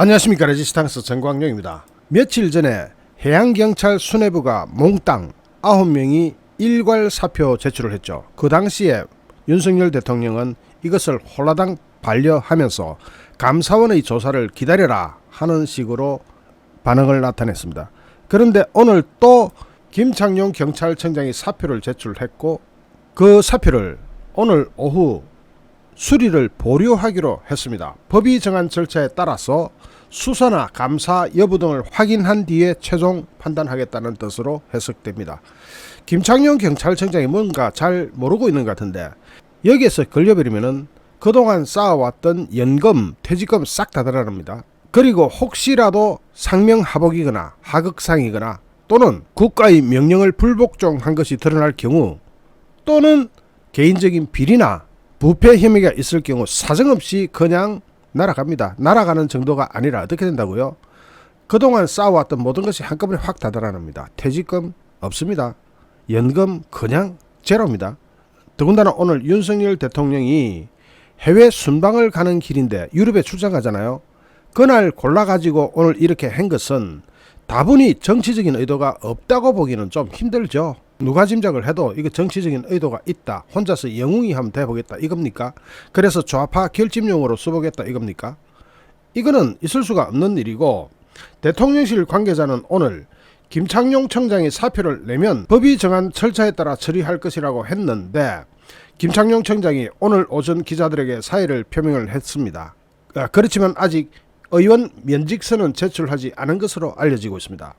안녕하십니까. 레지스탕스 정광용입니다. 며칠 전에 해양경찰 수뇌부가 몽땅 9명이 일괄 사표 제출을 했죠. 그 당시에 윤석열 대통령은 이것을 홀라당 반려하면서 감사원의 조사를 기다려라 하는 식으로 반응을 나타냈습니다. 그런데 오늘 또 김창룡 경찰청장이 사표를 제출했고 그 사표를 오늘 오후 수리를 보류하기로 했습니다. 법이 정한 절차에 따라서 수사나 감사 여부 등을 확인한 뒤에 최종 판단하겠다는 뜻으로 해석됩니다. 김창룡 경찰청장이 뭔가 잘 모르고 있는 것 같은데 여기에서 걸려버리면은 그동안 쌓아왔던 연금, 퇴직금 싹 다 달아납니다. 그리고 혹시라도 상명하복이거나 하극상이거나 또는 국가의 명령을 불복종한 것이 드러날 경우 또는 개인적인 비리나 부패 혐의가 있을 경우 사정없이 그냥 날아갑니다. 날아가는 정도가 아니라 어떻게 된다고요? 그동안 쌓아왔던 모든 것이 한꺼번에 확 다 달아납니다. 퇴직금 없습니다. 연금 그냥 제로입니다. 더군다나 오늘 윤석열 대통령이 해외 순방을 가는 길인데 유럽에 출장 가잖아요. 그날 골라가지고 오늘 이렇게 한 것은 다분히 정치적인 의도가 없다고 보기는 좀 힘들죠. 누가 짐작을 해도 이거 정치적인 의도가 있다. 혼자서 영웅이 하면 돼보겠다 이겁니까? 그래서 좌파 결집용으로 써보겠다 이겁니까? 이거는 있을 수가 없는 일이고, 대통령실 관계자는 오늘 김창룡 청장이 사표를 내면 법이 정한 절차에 따라 처리할 것이라고 했는데 김창룡 청장이 오늘 오전 기자들에게 사의를 표명을 했습니다. 그렇지만 아직 의원 면직서는 제출하지 않은 것으로 알려지고 있습니다.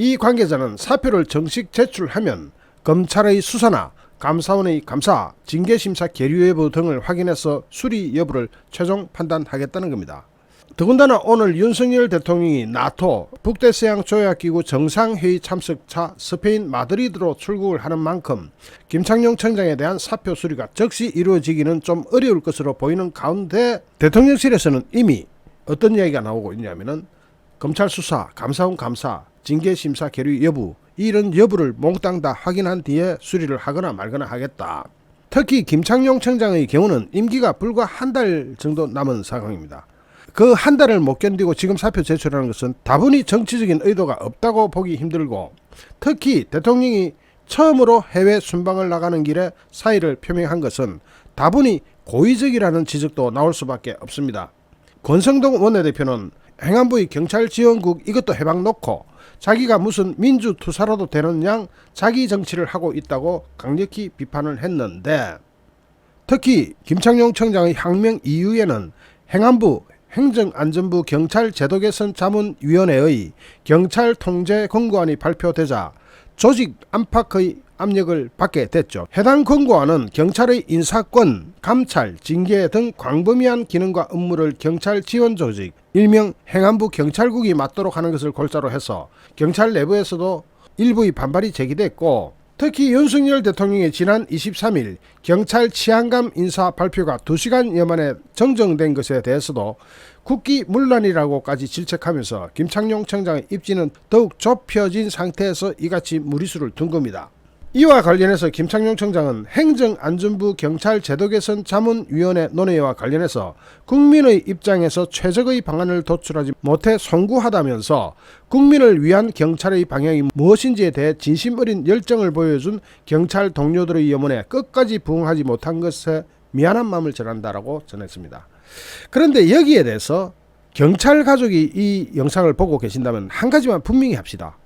이 관계자는 사표를 정식 제출하면 검찰의 수사나 감사원의 감사, 징계심사 계류 여부 등을 확인해서 수리 여부를 최종 판단하겠다는 겁니다. 더군다나 오늘 윤석열 대통령이 나토 북대서양조약기구 정상회의 참석차 스페인 마드리드로 출국을 하는 만큼 김창룡 청장에 대한 사표 수리가 즉시 이루어지기는 좀 어려울 것으로 보이는 가운데 대통령실에서는 이미 어떤 이야기가 나오고 있냐면은 검찰 수사, 감사원 감사, 징계심사 계류 여부 이런 여부를 몽땅 다 확인한 뒤에 수리를 하거나 말거나 하겠다. 특히 김창룡 청장의 경우는 임기가 불과 한 달 정도 남은 상황입니다. 그 한 달을 못 견디고 지금 사표 제출하는 것은 다분히 정치적인 의도가 없다고 보기 힘들고, 특히 대통령이 처음으로 해외 순방을 나가는 길에 사의를 표명한 것은 다분히 고의적이라는 지적도 나올 수밖에 없습니다. 권성동 원내대표는 행안부의 경찰지원국 이것도 해방 놓고 자기가 무슨 민주투사라도 되는 양 자기 정치를 하고 있다고 강력히 비판을 했는데, 특히 김창룡 청장의 항명 이후에는 행안부 행정안전부 경찰제도개선자문위원회의 경찰통제권고안이 발표되자 조직 안팎의 압력을 받게 됐죠. 해당 권고안은 경찰의 인사권, 감찰, 징계 등 광범위한 기능과 업무를 경찰 지원 조직, 일명 행안부 경찰국이 맡도록 하는 것을 골자로 해서 경찰 내부에서도 일부의 반발이 제기됐고, 특히 윤석열 대통령의 지난 23일 경찰 치안감 인사 발표가 2시간여 만에 정정된 것에 대해서도 국기문란이라고까지 질책하면서 김창룡 청장의 입지는 더욱 좁혀진 상태에서 이같이 무리수를 둔 겁니다. 이와 관련해서 김창룡 청장은 행정안전부 경찰제도개선자문위원회 논의와 관련해서 국민의 입장에서 최적의 방안을 도출하지 못해 송구하다면서 국민을 위한 경찰의 방향이 무엇인지에 대해 진심 어린 열정을 보여준 경찰 동료들의 염원에 끝까지 부응하지 못한 것에 미안한 마음을 전한다라고 전했습니다. 그런데 여기에 대해서 경찰 가족이 이 영상을 보고 계신다면 한 가지만 분명히 합시다.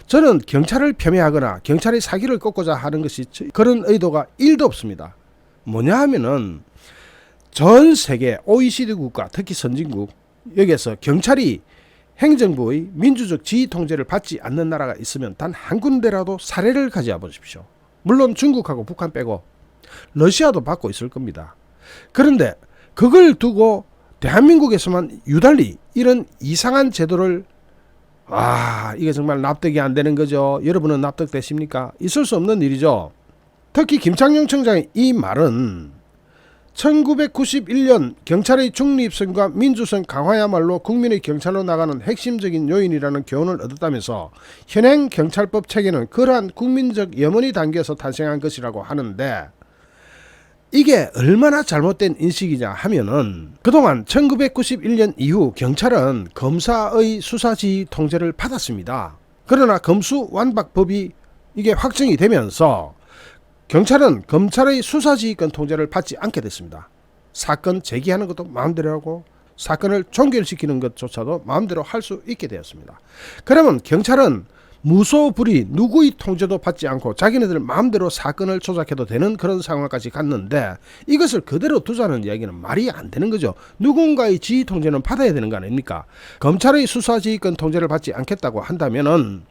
저는 경찰을 폄훼하거나 경찰의 사기를 꺾고자 하는 것이 그런 의도가 1도 없습니다. 뭐냐 하면은 전 세계 OECD 국가, 특히 선진국, 여기에서 경찰이 행정부의 민주적 지휘 통제를 받지 않는 나라가 있으면 단 한 군데라도 사례를 가져와 보십시오. 물론 중국하고 북한 빼고 러시아도 받고 있을 겁니다. 그런데 그걸 두고 대한민국에서만 유달리 이런 이상한 제도를 이게 정말 납득이 안 되는 거죠. 여러분은 납득되십니까? 있을 수 없는 일이죠. 특히 김창룡 청장의 이 말은 1991년 경찰의 중립성과 민주성 강화야말로 국민의 경찰로 나가는 핵심적인 요인이라는 교훈을 얻었다면서 현행 경찰법 체계는 그러한 국민적 염원이 담겨서 탄생한 것이라고 하는데, 이게 얼마나 잘못된 인식이냐 하면은 그동안 1991년 이후 경찰은 검사의 수사지휘 통제를 받았습니다. 그러나 검수완박법이 이게 확정이 되면서 경찰은 검찰의 수사지휘권 통제를 받지 않게 됐습니다. 사건 제기하는 것도 마음대로 하고 사건을 종결시키는 것조차도 마음대로 할 수 있게 되었습니다. 그러면 경찰은 무소불위 누구의 통제도 받지 않고 자기네들 마음대로 사건을 조작해도 되는 그런 상황까지 갔는데 이것을 그대로 두자는 이야기는 말이 안 되는 거죠. 누군가의 지휘 통제는 받아야 되는 거 아닙니까? 검찰의 수사지휘권 통제를 받지 않겠다고 한다면은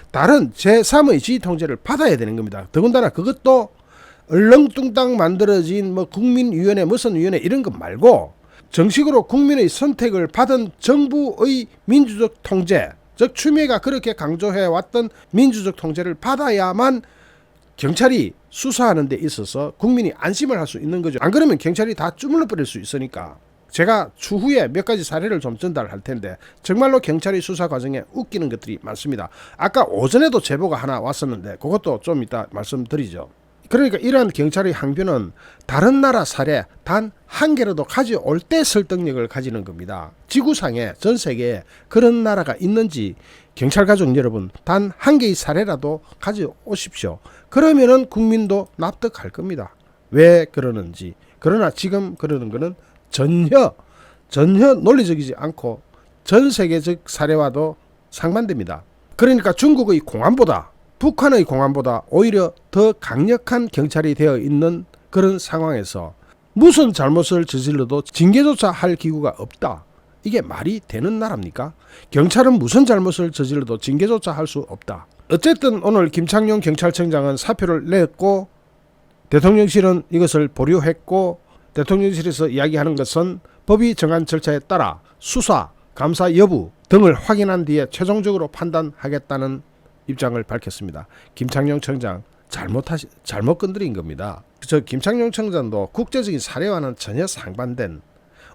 다른 제3의 지휘 통제를 받아야 되는 겁니다. 더군다나 그것도 얼렁뚱땅 만들어진 뭐 국민위원회 무슨 위원회 이런 것 말고 정식으로 국민의 선택을 받은 정부의 민주적 통제, 즉 추미애가 그렇게 강조해왔던 민주적 통제를 받아야만 경찰이 수사하는 데 있어서 국민이 안심을 할 수 있는 거죠. 안 그러면 경찰이 다 주물러 버릴 수 있으니까. 제가 추후에 몇 가지 사례를 좀 전달할 텐데 정말로 경찰의 수사 과정에 웃기는 것들이 많습니다. 아까 오전에도 제보가 하나 왔었는데 그것도 좀 이따 말씀드리죠. 그러니까 이러한 경찰의 항변은 다른 나라 사례 단 한 개라도 가져올 때 설득력을 가지는 겁니다. 지구상에 전 세계에 그런 나라가 있는지 경찰 가족 여러분 단 한 개의 사례라도 가져오십시오. 그러면은 국민도 납득할 겁니다. 왜 그러는지. 그러나 지금 그러는 것은 전혀 논리적이지 않고 전 세계적 사례와도 상반됩니다. 그러니까 중국의 공안보다 북한의 공안보다 오히려 더 강력한 경찰이 되어 있는 그런 상황에서 무슨 잘못을 저질러도 징계조차 할 기구가 없다. 이게 말이 되는 나라입니까? 경찰은 무슨 잘못을 저질러도 징계조차 할 수 없다. 어쨌든 오늘 김창룡 경찰청장은 사표를 냈고 대통령실은 이것을 보류했고 대통령실에서 이야기하는 것은 법이 정한 절차에 따라 수사, 감사 여부 등을 확인한 뒤에 최종적으로 판단하겠다는 입장을 밝혔습니다. 김창룡 청장 잘못 건드린 겁니다. 저 김창룡 청장도 국제적인 사례와는 전혀 상반된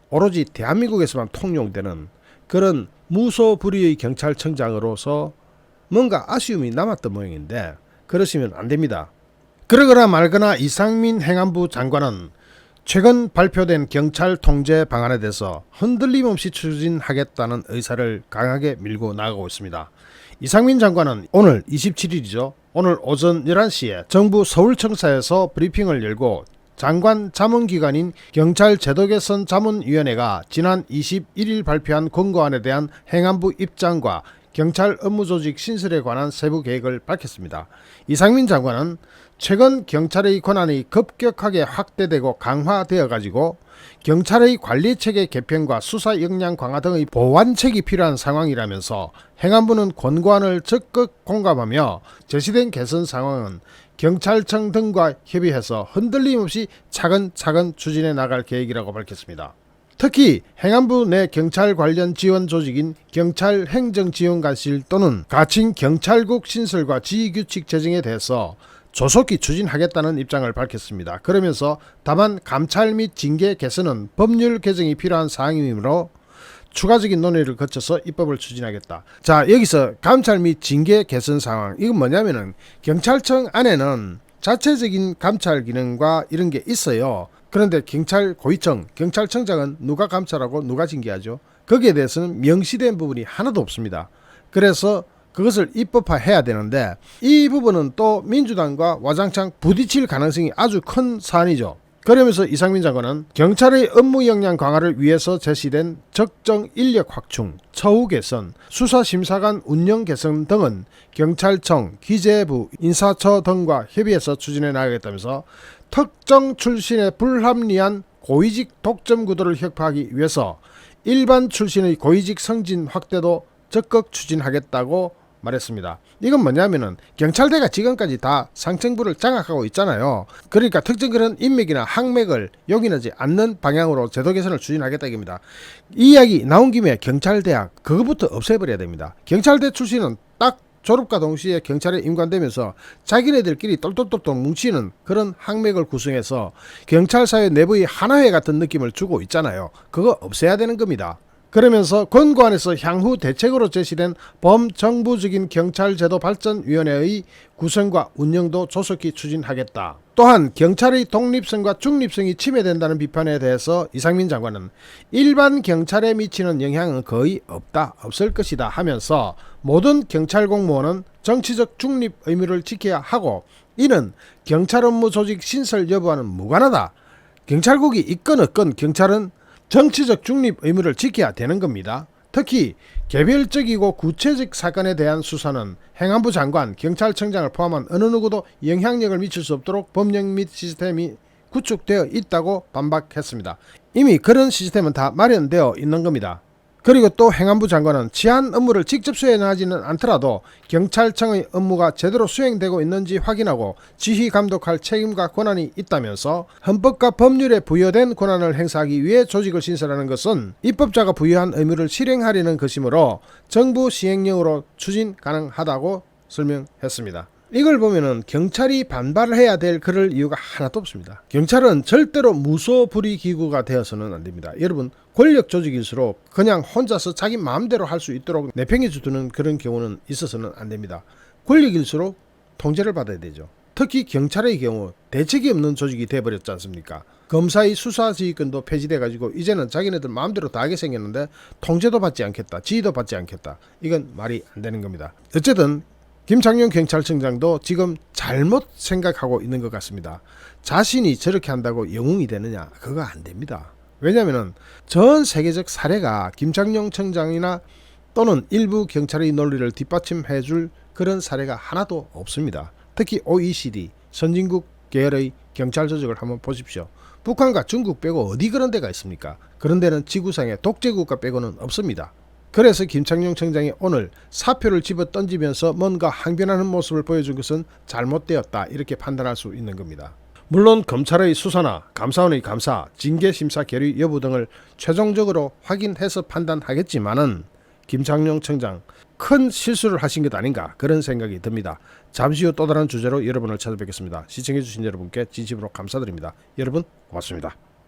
오로지 대한민국에서만 통용되는 그런 무소불위의 경찰청장으로서 뭔가 아쉬움이 남았던 모양인데 그러시면 안 됩니다. 그러거나 말거나 이상민 행안부 장관은 최근 발표된 경찰 통제 방안에 대해서 흔들림 없이 추진하겠다는 의사를 강하게 밀고 나가고 있습니다. 이상민 장관은 오늘 27일이죠. 오늘 오전 11시에 정부 서울청사에서 브리핑을 열고 장관 자문기관인 경찰제도개선자문위원회가 지난 21일 발표한 권고안에 대한 행안부 입장과 경찰 업무조직 신설에 관한 세부 계획을 밝혔습니다. 이상민 장관은 최근 경찰의 권한이 급격하게 확대되고 강화되어 가지고 경찰의 관리체계 개편과 수사 역량 강화 등의 보완책이 필요한 상황이라면서 행안부는 권고안을 적극 공감하며 제시된 개선 상황은 경찰청 등과 협의해서 흔들림 없이 차근차근 추진해 나갈 계획이라고 밝혔습니다. 특히 행안부 내 경찰 관련 지원 조직인 경찰행정지원관실 또는 가칭 경찰국 신설과 지휘규칙 제정에 대해서 조속히 추진하겠다는 입장을 밝혔습니다. 그러면서 다만 감찰 및 징계 개선은 법률 개정이 필요한 사항이므로 추가적인 논의를 거쳐서 입법을 추진하겠다. 자, 여기서 감찰 및 징계 개선 상황, 이건 뭐냐면은 경찰청 안에는 자체적인 감찰 기능과 이런 게 있어요. 그런데 경찰 고위청, 경찰청장은 누가 감찰하고 누가 징계하죠? 거기에 대해서는 명시된 부분이 하나도 없습니다. 그래서 그것을 입법화해야 되는데 이 부분은 또 민주당과 와장창 부딪힐 가능성이 아주 큰 사안이죠. 그러면서 이상민 장관은 경찰의 업무 역량 강화를 위해서 제시된 적정 인력 확충, 처우 개선, 수사심사관 운영 개선 등은 경찰청, 기재부, 인사처 등과 협의해서 추진해 나가겠다면서 특정 출신의 불합리한 고위직 독점 구도를 혁파하기 위해서 일반 출신의 고위직 승진 확대도 적극 추진하겠다고 말했습니다. 이건 뭐냐면은 경찰대가 지금까지 다 상층부를 장악하고 있잖아요. 그러니까 특정 그런 인맥이나 학맥을 용인하지 않는 방향으로 제도 개선을 추진하겠다 이겁니다. 이 이야기 나온 김에 경찰대학 그거부터 없애버려야 됩니다. 경찰대 출신은 딱 졸업과 동시에 경찰에 임관되면서 자기네들끼리 똘똘똘똘 뭉치는 그런 학맥을 구성해서 경찰사회 내부의 하나회 같은 느낌을 주고 있잖아요. 그거 없애야 되는 겁니다. 그러면서 권고안에서 향후 대책으로 제시된 범정부적인 경찰제도 발전위원회의 구성과 운영도 조속히 추진하겠다. 또한 경찰의 독립성과 중립성이 침해된다는 비판에 대해서 이상민 장관은 일반 경찰에 미치는 영향은 거의 없을 것이다 하면서 모든 경찰 공무원은 정치적 중립 의무를 지켜야 하고 이는 경찰 업무 조직 신설 여부와는 무관하다. 경찰국이 있건 없건 경찰은 정치적 중립 의무를 지켜야 되는 겁니다. 특히 개별적이고 구체적 사건에 대한 수사는 행안부 장관, 경찰청장을 포함한 어느 누구도 영향력을 미칠 수 없도록 법령 및 시스템이 구축되어 있다고 반박했습니다. 이미 그런 시스템은 다 마련되어 있는 겁니다. 그리고 또 행안부 장관은 치안 업무를 직접 수행하지는 않더라도 경찰청의 업무가 제대로 수행되고 있는지 확인하고 지휘 감독할 책임과 권한이 있다면서 헌법과 법률에 부여된 권한을 행사하기 위해 조직을 신설하는 것은 입법자가 부여한 의무를 실행하려는 것이므로 정부 시행령으로 추진 가능하다고 설명했습니다. 이걸 보면은 경찰이 반발을 해야 될 그럴 이유가 하나도 없습니다. 경찰은 절대로 무소불위기구가 되어서는 안 됩니다. 여러분, 권력 조직일수록 그냥 혼자서 자기 마음대로 할 수 있도록 내팽개쳐 두는 그런 경우는 있어서는 안 됩니다. 권력일수록 통제를 받아야 되죠. 특히 경찰의 경우 대책이 없는 조직이 돼버렸지 않습니까? 검사의 수사지휘권도 폐지돼가지고 이제는 자기네들 마음대로 다 하게 생겼는데 통제도 받지 않겠다, 지휘도 받지 않겠다. 이건 말이 안 되는 겁니다. 어쨌든 김창룡 경찰청장도 지금 잘못 생각하고 있는 것 같습니다. 자신이 저렇게 한다고 영웅이 되느냐? 그거 안 됩니다. 왜냐하면 전 세계적 사례가 김창룡 청장이나 또는 일부 경찰의 논리를 뒷받침해줄 그런 사례가 하나도 없습니다. 특히 OECD 선진국 계열의 경찰 조직을 한번 보십시오. 북한과 중국 빼고 어디 그런 데가 있습니까? 그런 데는 지구상에 독재국가 빼고는 없습니다. 그래서 김창룡 청장이 오늘 사표를 집어 던지면서 뭔가 항변하는 모습을 보여준 것은 잘못되었다 이렇게 판단할 수 있는 겁니다. 물론 검찰의 수사나 감사원의 감사, 징계심사 계류 여부 등을 최종적으로 확인해서 판단하겠지만은 김창룡 청장 큰 실수를 하신 것 아닌가 그런 생각이 듭니다. 잠시 후 또 다른 주제로 여러분을 찾아뵙겠습니다. 시청해주신 여러분께 진심으로 감사드립니다. 여러분 고맙습니다.